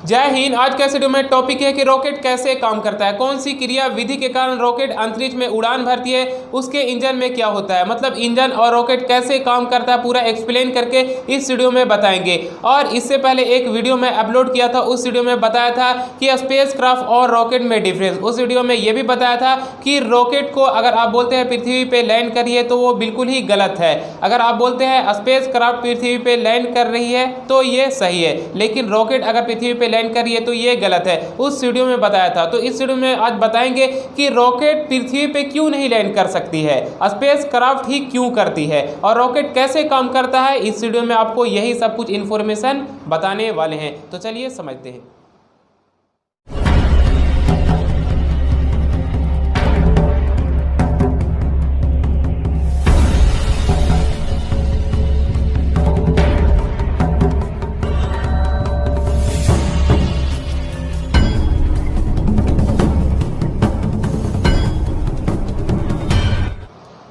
जय हिंद। आज के वीडियो में टॉपिक है कि रॉकेट कैसे काम करता है, कौन सी क्रिया विधि के कारण रॉकेट अंतरिक्ष में उड़ान भरती है, उसके इंजन में क्या होता है, मतलब इंजन और रॉकेट कैसे काम करता है पूरा एक्सप्लेन करके इस वीडियो में बताएंगे। और इससे पहले एक वीडियो में अपलोड किया था, उस वीडियो में बताया था कि स्पेस क्राफ्ट और रॉकेट में डिफरेंस। उस वीडियो में यह भी बताया था कि रॉकेट को अगर आप बोलते हैं पृथ्वी पे लैंड करिए तो वो बिल्कुल ही गलत है। अगर आप बोलते हैं स्पेस क्राफ्ट पृथ्वी पे लैंड कर रही है तो ये सही है, लेकिन रॉकेट अगर पृथ्वी पे लैंड करिए तो ये गलत है। उस वीडियो में बताया था। तो इस वीडियो में आज बताएंगे कि रॉकेट पृथ्वी पे क्यों नहीं लैंड कर सकती है, स्पेस क्राफ्ट ही क्यों करती है, और रॉकेट कैसे काम करता है। इस वीडियो में आपको यही सब कुछ इन्फॉर्मेशन बताने वाले हैं, तो चलिए समझते हैं।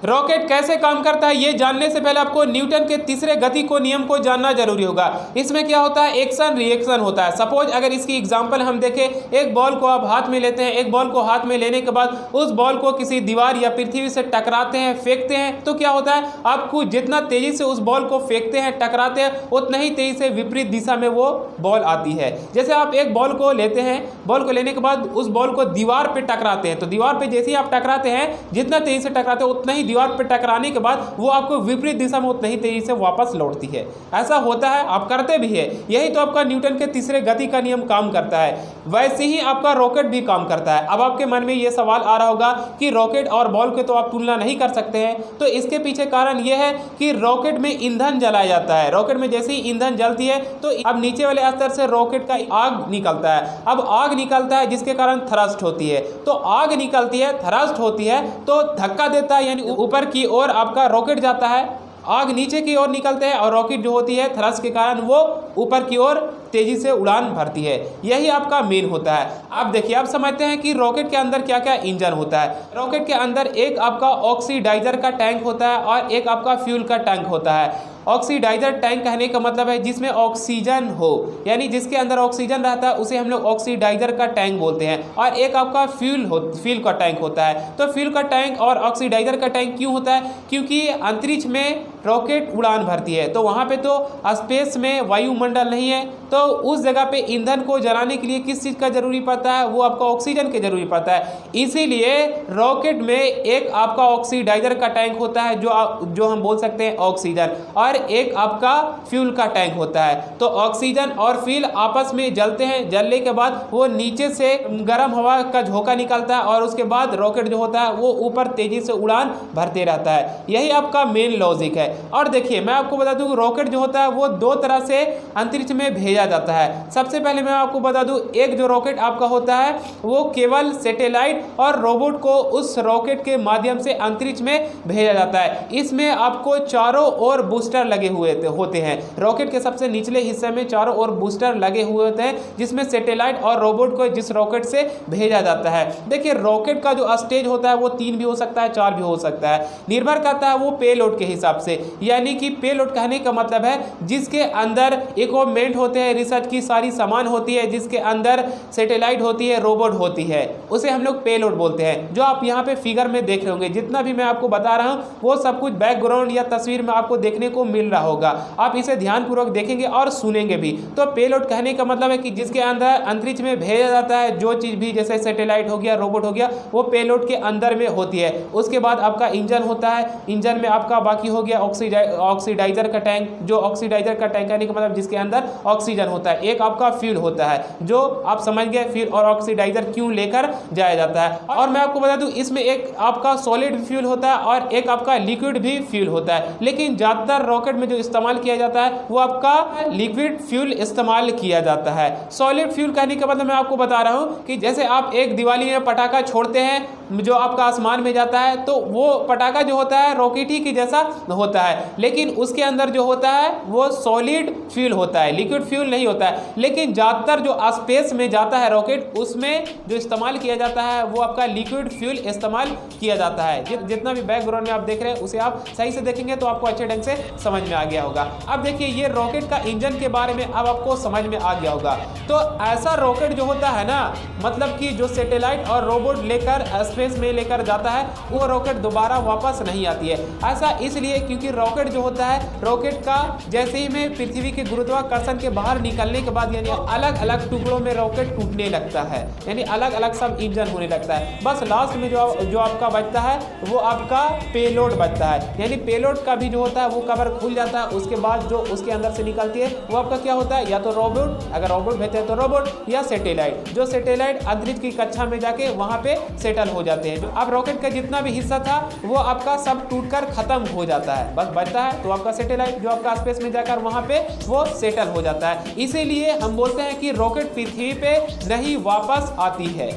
रॉकेट कैसे काम करता है ये जानने से पहले आपको न्यूटन के तीसरे गति को नियम को जानना जरूरी होगा। इसमें क्या होता है, एक्शन रिएक्शन होता है। सपोज अगर इसकी एग्जांपल हम देखें, एक बॉल को आप हाथ में लेते हैं, एक बॉल को हाथ में लेने के बाद उस बॉल को किसी दीवार या पृथ्वी से टकराते हैं, फेंकते हैं, तो क्या होता है, आपको जितना तेजी से उस बॉल को फेंकते हैं, टकराते हैं, उतना ही तेजी से विपरीत दिशा में वो बॉल आती है। जैसे आप एक बॉल को लेते हैं, बॉल को लेने के बाद उस बॉल को दीवार पर टकराते हैं, तो दीवार पर जैसे ही आप टकराते हैं, जितना तेजी से टकराते हैं उतना ही दीवार पर टकराने के बाद वो आपको विपरीत दिशा में उतनी ही तेजी से वापस लौटती है। ऐसा होता है, आप करते भी है। यही तो आपका न्यूटन के तीसरे गति का नियम काम करता है। वैसे ही आपका रॉकेट भी काम करता है। अब आपके मन में ये सवाल आ रहा होगा कि रॉकेट और बॉल के तो आप तुलना नहीं कर सकते हैं, तो इसके पीछे कारण यह है कि रॉकेट में ईंधन जलाया जाता है। रॉकेट में जैसे ही ईंधन जलती है तो अब नीचे वाले स्तर से रॉकेट का आग निकलता है। अब आग निकलता है जिसके कारण थ्रस्ट होती है, तो आग निकलती है, थ्रस्ट होती है, तो धक्का देता है, यानी ऊपर की ओर आपका रॉकेट जाता है। आग नीचे की ओर निकलते हैं और रॉकेट जो होती है थ्रस्ट के कारण वो ऊपर की ओर तेजी से उड़ान भरती है। यही आपका मेन होता है। आप देखिए, आप समझते हैं कि रॉकेट के अंदर क्या क्या इंजन होता है। रॉकेट के अंदर एक आपका ऑक्सीडाइजर का टैंक होता है और एक आपका फ्यूल का टैंक होता है। ऑक्सीडाइजर टैंक कहने का मतलब है जिसमें ऑक्सीजन हो, यानी जिसके अंदर ऑक्सीजन रहता है उसे हम लोग ऑक्सीडाइजर का टैंक बोलते हैं। और एक आपका फ्यूल का टैंक होता है। तो फ्यूल का टैंक और ऑक्सीडाइजर का टैंक क्यों होता है, क्योंकि अंतरिक्ष में रॉकेट उड़ान भरती है, तो वहाँ पे तो स्पेस में वायुमंडल नहीं है, तो उस जगह पे ईंधन को जलाने के लिए किस चीज़ का जरूरी पड़ता है, वो आपका ऑक्सीजन के जरूरी पड़ता है। इसीलिए रॉकेट में एक आपका ऑक्सीडाइजर का टैंक होता है जो हम बोल सकते हैं ऑक्सीजन, और एक आपका फ्यूल का टैंक होता है। तो ऑक्सीजन और फ्यूल आपस में जलते हैं, जलने के बाद वो नीचे से गर्म हवा का झोंका निकलता है और उसके बाद रॉकेट जो होता है वो ऊपर तेजी से उड़ान भरते रहता है। यही आपका मेन लॉजिक है। और देखिए, मैं आपको बता दूं रॉकेट जो होता है वो दो तरह से अंतरिक्ष में भेजा जाता है। सबसे पहले मैं आपको बता दूं, एक जो रॉकेट आपका होता है वो केवल सैटेलाइट और रोबोट को उस रॉकेट के माध्यम से अंतरिक्ष में भेजा जाता है। इसमें आपको चारों ओर बूस्टर लगे हुए होते हैं। रॉकेट के सबसे निचले हिस्से में चारों ओर बूस्टर लगे हुए होते हैं, जिसमें सैटेलाइट और रोबोट को जिस रॉकेट से भेजा जाता है। देखिए, रॉकेट का जो स्टेज होता है वो 3 भी हो सकता है, 4 भी हो सकता है, निर्भर करता है वो पेलोड के हिसाब से। यानी कि पेलोड कहने का मतलब है जिसके अंदर इक्विपमेंट होते हैं, रिसर्च की सारी सामान होती है, जिसके अंदर सैटेलाइट होती है, रोबोट होती है, उसे हम लोग पेलोड बोलते हैं। जो आप यहाँ पे फिगर में देख रहे होंगे, जितना भी मैं आपको बता रहा हूँ वो सब कुछ बैकग्राउंड या तस्वीर में आपको देखने को मिल रहा होगा। आप इसे ध्यानपूर्वक देखेंगे और सुनेंगे भी। तो पेलोड कहने का मतलब है कि जिसके अंदर अंतरिक्ष में भेजा जाता है जो चीज़ भी, जैसे सैटेलाइट हो गया, रोबोट हो गया, वो पेलोड के अंदर में होती है। उसके बाद आपका इंजन होता है। इंजन में आपका बाकी हो गया ऑक्सीडाइजर का टैंक। जो ऑक्सीडाइजर का टैंक कहने का मतलब जिसके अंदर ऑक्सीजन होता है। एक आपका फ्यूल होता है, जो आप समझ गए फ्यूल और ऑक्सीडाइजर क्यों लेकर जाया जाता है। और मैं आपको बता दूं, इसमें एक आपका सॉलिड फ्यूल होता है और एक आपका लिक्विड भी फ्यूल होता है। लेकिन ज़्यादातर रॉकेट में जो इस्तेमाल किया जाता है वो आपका लिक्विड फ्यूल इस्तेमाल किया जाता है। सॉलिड फ्यूल कहने का मतलब मैं आपको बता रहा हूँ कि जैसे आप एक दिवाली में पटाखा छोड़ते हैं जो आपका आसमान में जाता है, तो वो पटाखा जो होता है रॉकेट ही की जैसा होता है, लेकिन उसके अंदर जो होता है वो सॉलिड फ्यूल होता है, लिक्विड फ्यूल नहीं होता है। लेकिन ज़्यादातर जो स्पेस में जाता है रॉकेट, उसमें जो इस्तेमाल किया जाता है वो आपका लिक्विड फ्यूल इस्तेमाल किया जाता है। जितना भी बैकग्राउंड में आप देख रहे हैं उसे आप सही से देखेंगे तो आपको अच्छे ढंग से समझ समझ में आ गया होगा। अब देखिए ये रॉकेट का इंजन के बारे में अब आपको समझ में आ गया होगा। तो ऐसा रॉकेट जो होता है ना, मतलब कि जो सैटेलाइट और रोबोट लेकर स्पेस में लेकर जाता है, वो रॉकेट दोबारा वापस नहीं आती है। ऐसा इसलिए क्योंकि रॉकेट जो होता है, रॉकेट का जैसे ही में पृथ्वी के गुरुत्वाकर्षण के बाहर निकलने के बाद यानी अलग अलग टुकड़ों में रॉकेट टूटने लगता है, यानी अलग अलग सब इंजन होने लगता है। बस लास्ट में जो आपका बचता है वो आपका पेलोड बचता है, यानी पेलोड का भी जो होता है वो कवर खुल जाता है। उसके बाद जो उसके अंदर से निकलती है वो आपका क्या होता है, या तो रोबोट, अगर रोबोट भेजते हैं तो रोबोट, या सैटेलाइट, जो सैटेलाइट अंतरिक्ष की कक्षा में जाके वहां पे सेटल हो जाते हैं। अब रॉकेट का जितना भी हिस्सा था वो आपका सब टूटकर खत्म हो जाता है, बस बचता है तो आपका सैटेलाइट जो आपका स्पेस में जाकर वहां पे वो सेटल हो जाता है। इसीलिए हम बोलते हैं कि रॉकेट पृथ्वी पे नहीं वापस आती है,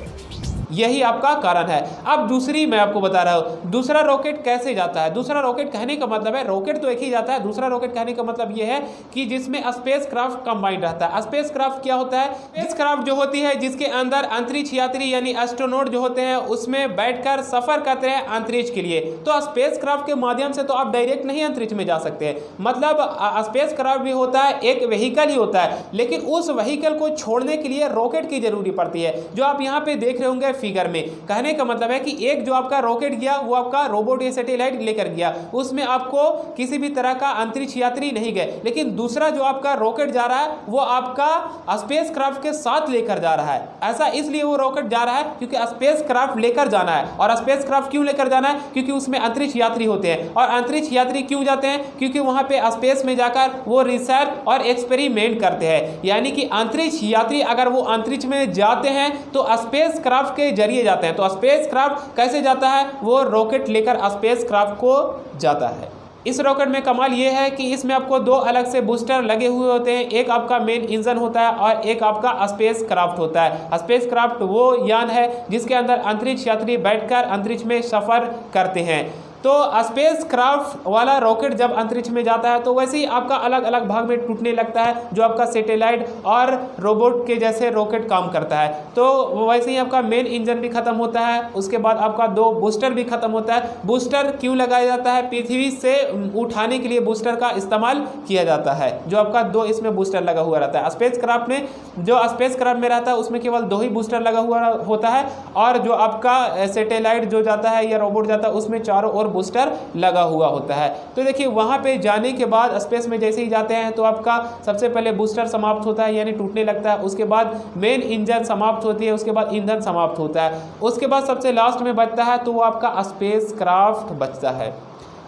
यही आपका कारण है। अब दूसरी मैं आपको बता रहा हूँ, दूसरा रॉकेट कैसे जाता है। दूसरा रॉकेट कहने का मतलब है, रॉकेट तो एक ही जाता है, दूसरा रॉकेट कहने का मतलब ये है कि जिसमें स्पेस क्राफ्ट कंबाइंड रहता है। स्पेस क्राफ्ट क्या होता है, स्पेस क्राफ्ट जो होती है जिसके अंदर अंतरिक्ष यात्री यानी एस्ट्रोनॉट जो होते हैं उसमें बैठकर सफर करते हैं अंतरिक्ष के लिए। तो स्पेस क्राफ्ट के माध्यम से तो आप डायरेक्ट नहीं अंतरिक्ष में जा सकते हैं, मतलब स्पेस क्राफ्ट भी होता है, एक व्हीकल ही होता है, लेकिन उस व्हीकल को छोड़ने के लिए रॉकेट की जरूरी पड़ती है, जो आप यहाँ पे देख रहे होंगे फिगर में। कहने का मतलब है कि एक जो आपका रॉकेट गया वो आपका रोबोट या सैटेलाइट लेकर गया, उसमें आपको किसी भी तरह का अंतरिक्ष यात्री नहीं गए, लेकिन दूसरा जो आपका रॉकेट जा रहा है वो आपका स्पेस क्राफ्ट के साथ लेकर जा रहा है। ऐसा इसलिए वो रॉकेट जा रहा है क्योंकि स्पेस क्राफ्ट लेकर जाना है। और स्पेस क्राफ्ट क्यों लेकर जाना है, क्योंकि उसमें अंतरिक्ष यात्री होते हैं। और अंतरिक्ष यात्री क्यों जाते हैं, क्योंकि वहां पे स्पेस में जाकर वो रिसर्च और एक्सपेरिमेंट करते हैं। यानी कि अंतरिक्ष यात्री अगर वो अंतरिक्ष में जाते हैं तो स्पेस क्राफ्ट के जरिए जाते हैं। तो स्पेस क्राफ्ट कैसे जाता है, वो रॉकेट लेकर स्पेस क्राफ्ट को जाता है। इस रॉकेट में कमाल ये है कि इसमें आपको दो अलग से बूस्टर लगे हुए होते हैं, एक आपका मेन इंजन होता है और एक आपका स्पेस क्राफ्ट होता है। स्पेस क्राफ्ट वो यान है जिसके अंदर अंतरिक्ष यात्री बैठकर अंतरिक्ष में सफर करते हैं। तो स्पेस क्राफ्ट वाला रॉकेट जब अंतरिक्ष में जाता है तो वैसे ही आपका अलग अलग भाग में टूटने लगता है, जो आपका सैटेलाइट और रोबोट के जैसे रॉकेट काम करता है। तो वैसे ही आपका मेन इंजन भी खत्म होता है, उसके बाद आपका दो बूस्टर भी खत्म होता है। बूस्टर क्यों लगाया जाता है, पृथ्वी से उठाने के लिए बूस्टर का इस्तेमाल किया जाता है, जो आपका दो इसमें बूस्टर लगा हुआ रहता है। स्पेस क्राफ्ट में जो स्पेस क्राफ्ट में रहता है उसमें केवल दो ही बूस्टर लगा हुआ होता है, और जो आपका सैटेलाइट जो जाता है या रोबोट जाता है उसमें चारों ओर बूस्टर लगा हुआ होता है। तो देखिए वहां पे जाने के बाद स्पेस में जैसे ही जाते हैं तो आपका सबसे पहले बूस्टर समाप्त होता है यानी टूटने लगता है, उसके बाद मेन इंजन समाप्त होती है, उसके बाद ईंधन समाप्त होता है, उसके बाद सबसे लास्ट में बचता है तो वो आपका स्पेस क्राफ्ट बचता है।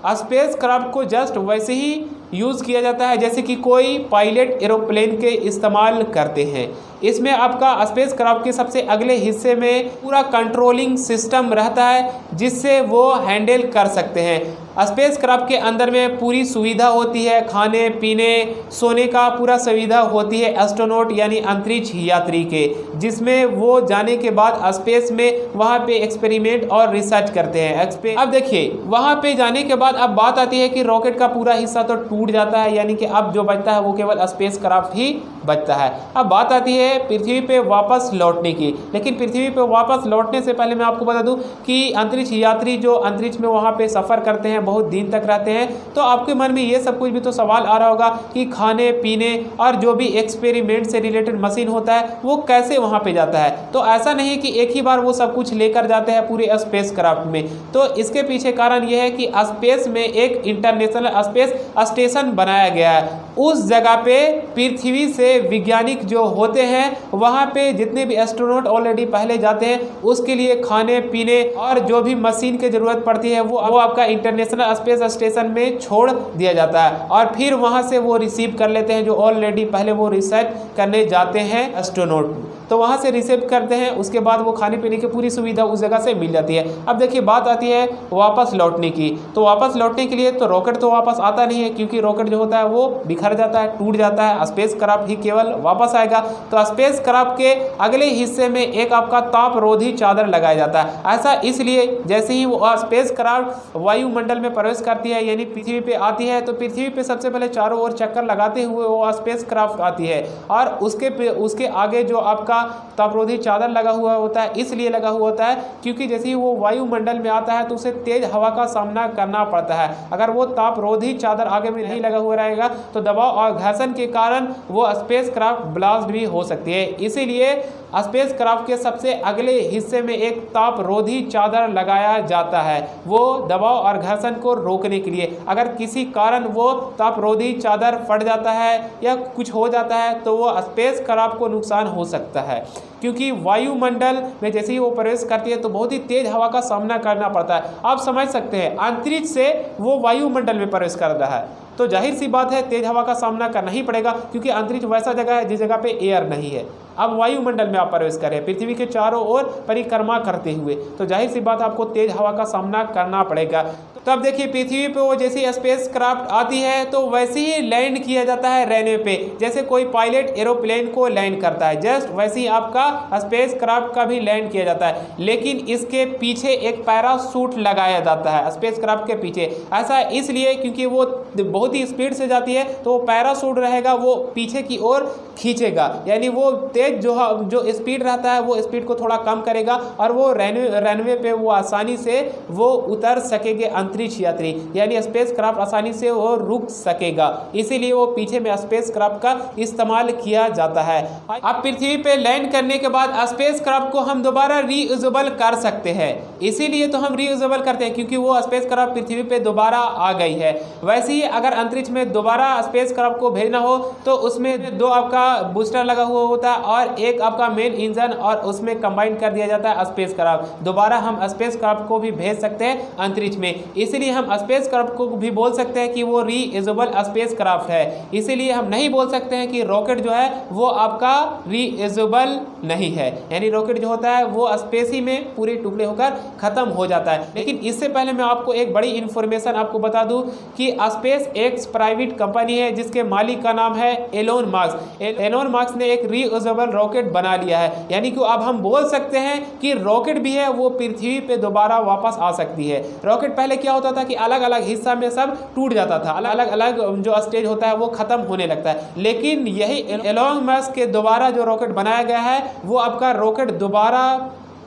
स्पेस क्राफ्ट को जस्ट वैसे ही यूज़ किया जाता है जैसे कि कोई पायलट एरोप्लेन के इस्तेमाल करते हैं। इसमें आपका स्पेस क्राफ्ट के सबसे अगले हिस्से में पूरा कंट्रोलिंग सिस्टम रहता है जिससे वो हैंडल कर सकते हैं। स्पेस क्राफ्ट के अंदर में पूरी सुविधा होती है, खाने पीने सोने का पूरा सुविधा होती है एस्ट्रोनॉट यानी अंतरिक्ष यात्री के, जिसमें वो जाने के बाद स्पेस में वहाँ पे एक्सपेरिमेंट और रिसर्च करते हैं। अब देखिए वहाँ पे जाने के बाद अब बात आती है कि रॉकेट का पूरा हिस्सा तो टूट जाता है, यानी कि अब जो बचता है वो केवल स्पेस क्राफ्ट ही बचता है। अब बात आती है पृथ्वी पे वापस लौटने की, लेकिन पृथ्वी पे वापस लौटने से पहले मैं आपको बता दूं कि अंतरिक्ष यात्री जो अंतरिक्ष में वहाँ पे सफ़र करते हैं, बहुत दिन तक रहते हैं, तो आपके मन में ये सब कुछ भी तो सवाल आ रहा होगा कि खाने पीने और जो भी एक्सपेरिमेंट से रिलेटेड मशीन होता है वो कैसे वहाँ पे जाता है। तो ऐसा नहीं कि एक ही बार वो सब कुछ लेकर जाते हैं पूरे स्पेस क्राफ्ट में, तो इसके पीछे कारण ये है कि स्पेस में एक इंटरनेशनल स्पेस स्टेशन बनाया गया है। उस जगह पे पृथ्वी से वैज्ञानिक जो होते हैं वहाँ पे जितने भी एस्ट्रोनॉट ऑलरेडी पहले जाते हैं उसके लिए खाने पीने और जो भी मशीन की ज़रूरत पड़ती है वो आपका इंटरनेशनल स्पेस स्टेशन में छोड़ दिया जाता है, और फिर वहाँ से वो रिसीव कर लेते हैं जो ऑलरेडी पहले वो रिसर्च करने जाते हैं एस्ट्रोनॉट, तो वहाँ से रिसीव करते हैं। उसके बाद वो खाने पीने की पूरी सुविधा उस जगह से मिल जाती है। अब देखिए बात आती है वापस लौटने की, तो वापस लौटने के लिए तो रॉकेट तो वापस आता नहीं है क्योंकि रॉकेट जो होता है वो बिखर बिखर जाता है, टूट जाता है, स्पेस क्राफ्ट ही केवल वापस आएगा। तो स्पेस क्राफ्ट के अगले हिस्से में एक आपका तापरोधी चादर लगाया जाता है। ऐसा इसलिए जैसे ही वो स्पेस क्राफ्ट वायुमंडल में प्रवेश करती है यानी पृथ्वी पे आती है, तो पृथ्वी पे सबसे पहले चारों ओर चक्कर लगाते हुए वो स्पेस क्राफ्ट आती है और उसके आगे जो आपका तापरोधी चादर लगा हुआ होता है, इसलिए लगा हुआ होता है क्योंकि जैसे ही वो वायुमंडल में आता है तो उसे तेज हवा का सामना करना पड़ता है। अगर वो तापरोधी चादर आगे में नहीं लगा हुआ रहेगा तो दबाव और घर्षण के कारण वो स्पेस क्राफ्ट ब्लास्ट भी हो सकती है। इसीलिए स्पेस क्राफ्ट के सबसे अगले हिस्से में एक तापरोधी चादर लगाया जाता है, वो दबाव और घर्षण को रोकने के लिए। अगर किसी कारण वो तापरोधी चादर फट जाता है या कुछ हो जाता है तो वो स्पेस क्राफ्ट को नुकसान हो सकता है, क्योंकि वायुमंडल में जैसे ही वो प्रवेश करती है तो बहुत ही तेज हवा का सामना करना पड़ता है। आप समझ सकते हैं, अंतरिक्ष से वो वायुमंडल में प्रवेश कर रहा है तो जाहिर सी बात है तेज हवा का सामना करना ही पड़ेगा, क्योंकि अंतरिक्ष वैसा जगह है जिस जगह पे एयर नहीं है। अब वायुमंडल में आप प्रवेश करें पृथ्वी के चारों ओर परिक्रमा करते हुए, तो जाहिर सी बात आपको तेज हवा का सामना करना पड़ेगा। तो अब देखिए पृथ्वी पे वो जैसी स्पेस क्राफ्ट आती है तो वैसे ही लैंड किया जाता है रनवे पे, जैसे कोई पायलट एरोप्लेन को लैंड करता है, जस्ट वैसे ही आपका स्पेस क्राफ्ट का भी लैंड किया जाता है। लेकिन इसके पीछे एक पैराशूट लगाया जाता है स्पेस क्राफ्ट के पीछे। ऐसा इसलिए क्योंकि वो बहुत ही स्पीड से जाती है तो वो पैराशूट रहेगा वो पीछे की ओर खींचेगा, यानी वो तेज जो स्पीड रहता है वो स्पीड को थोड़ा कम करेगा और वो रनवे पे वो आसानी से वो उतर सकेंगे अंतरिक्ष यात्री, यानी स्पेस क्राफ्ट आसानी से वो रुक सकेगा। इसीलिए वो पीछे में स्पेस क्राफ्ट का इस्तेमाल किया जाता है। अब पृथ्वी पे लैंड करने के बाद स्पेस क्राफ्ट को हम दोबारा रीयूजेबल कर सकते हैं, इसीलिए तो हम रीयूजेबल करते हैं क्योंकि वो स्पेस क्राफ्ट पृथ्वी पे दोबारा आ गई है। वैसे ही अगर अंतरिक्ष में दोबारा स्पेस क्राफ्ट को भेजना हो तो उसमें दो आपका बूस्टर लगा हुआ होता है और एक आपका मेन इंजन, और उसमें कंबाइन कर दिया जाता है स्पेस क्राफ्ट। दोबारा हम स्पेस क्राफ्ट को भी भेज सकते हैं अंतरिक्ष में, इसीलिए हम स्पेस क्राफ्ट को भी बोल सकते हैं कि वो रीयूजेबल स्पेस क्राफ्ट है। इसीलिए हम नहीं बोल सकते हैं कि रॉकेट जो है वो आपका रीयूजेबल नहीं है, यानी रॉकेट जो होता है वो स्पेस ही में पूरे टुकड़े होकर खत्म हो जाता है। लेकिन इससे पहले मैं आपको एक बड़ी इंफॉर्मेशन आपको बता दूं कि स्पेस एक्स प्राइवेट कंपनी है जिसके मालिक का नाम है एलोन मस्क। एलोन मस्क ने एक रीयूजेबल रॉकेट बना लिया है, यानी कि अब हम बोल सकते हैं कि रॉकेट भी है वो पृथ्वी पे दोबारा वापस आ सकती है। रॉकेट पहले क्या होता था कि अलग अलग हिस्सा में सब टूट जाता था, अलग अलग जो स्टेज होता है वो खत्म होने लगता है। लेकिन यही एलोन मस्क के दोबारा जो रॉकेट बनाया गया है वो आपका रॉकेट दोबारा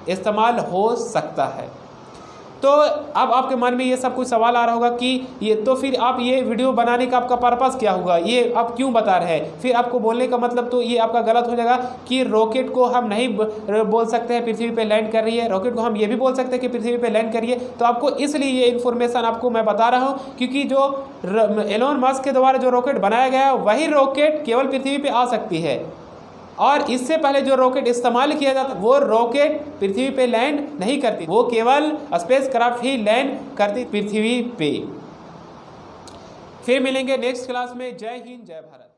इस्तेमाल हो सकता है। तो अब आपके मन में ये सब कुछ सवाल आ रहा होगा कि ये तो फिर आप ये वीडियो बनाने का आपका पर्पस क्या होगा, ये आप क्यों बता रहे हैं। फिर आपको बोलने का मतलब तो ये आपका गलत हो जाएगा कि रॉकेट को हम नहीं बोल सकते हैं पृथ्वी पे लैंड कर रही है, रॉकेट को हम ये भी बोल सकते हैं कि पृथ्वी पे लैंड करिए। तो आपको इसलिए ये इन्फॉर्मेशन आपको मैं बता रहा हूँ क्योंकि जो एलोन मस्क के द्वारा जो रॉकेट बनाया गया है वही रॉकेट केवल पृथ्वी पर आ सकती है, और इससे पहले जो रॉकेट इस्तेमाल किया जाता वो रॉकेट पृथ्वी पे लैंड नहीं करती, वो केवल स्पेस क्राफ्ट ही लैंड करती पृथ्वी पे। फिर मिलेंगे नेक्स्ट क्लास में। जय हिंद, जय भारत।